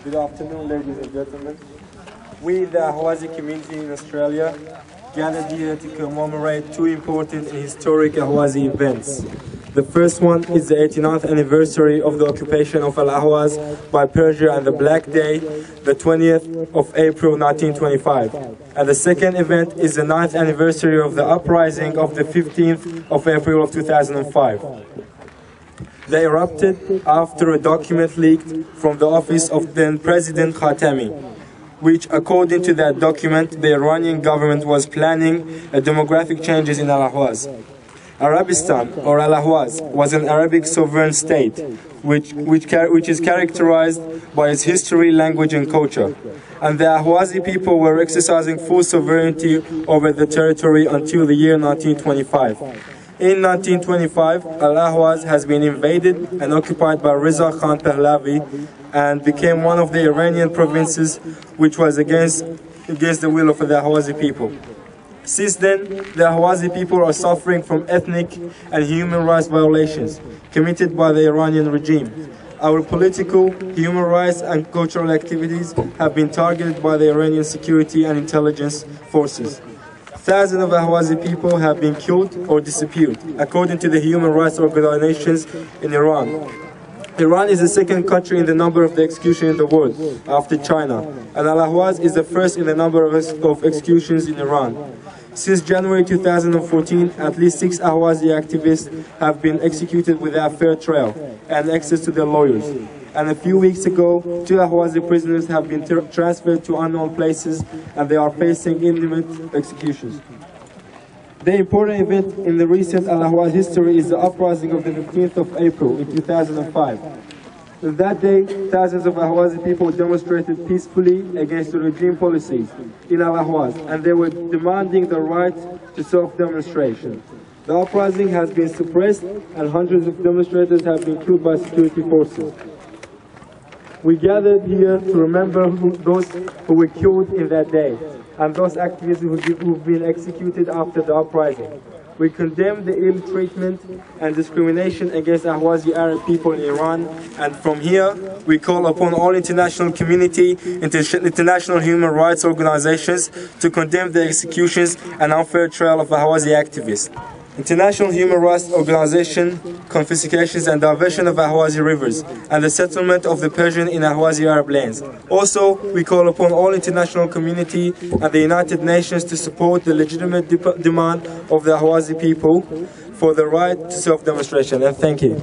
Good afternoon, ladies and gentlemen. We, the Ahwazi community in Australia, gathered here to commemorate two important and historic Ahwazi events. The first one is the 89th anniversary of the occupation of Al-Ahwaz by Persia and the Black Day, the 20th of April 1925. And the second event is the 9th anniversary of the uprising of the 15th of April of 2005. They erupted after a document leaked from the office of then President Khatami, which, according to that document, the Iranian government was planning demographic changes in Al-Ahwaz. Arabistan, or Al-Ahwaz, was an Arabic sovereign state, which is characterized by its history, language and culture. And the Ahwazi people were exercising full sovereignty over the territory until the year 1925. In 1925, Al-Ahwaz has been invaded and occupied by Reza Khan Pahlavi and became one of the Iranian provinces, which was against the will of the Ahwazi people. Since then, the Ahwazi people are suffering from ethnic and human rights violations committed by the Iranian regime. Our political, human rights and cultural activities have been targeted by the Iranian security and intelligence forces. Thousands of Ahwazi people have been killed or disappeared, according to the human rights organizations in Iran. Iran is the second country in the number of the executions in the world, after China, and Al-Ahwaz is the first in the number of executions in Iran. Since January 2014, at least 6 Ahwazi activists have been executed without fair trial and access to their lawyers. And a few weeks ago, 2 Ahwazi prisoners have been transferred to unknown places and they are facing imminent executions. The important event in the recent Al-Ahwaz history is the uprising of the 15th of April in 2005. On that day, thousands of Ahwazi people demonstrated peacefully against the regime policies in Al-Ahwaz, and they were demanding the right to self-demonstration. The uprising has been suppressed and hundreds of demonstrators have been killed by security forces. We gathered here to remember those who were killed in that day and those activists who've been executed after the uprising. We condemn the ill treatment and discrimination against Ahwazi Arab people in Iran, and from here we call upon all international community, international human rights organizations to condemn the executions and unfair trial of Ahwazi activists. International human rights organization, confiscations and diversion of Ahwazi rivers, and the settlement of the Persian in Ahwazi Arab lands. Also, we call upon all international community and the United Nations to support the legitimate demand of the Ahwazi people for the right to self-demonstration. And thank you.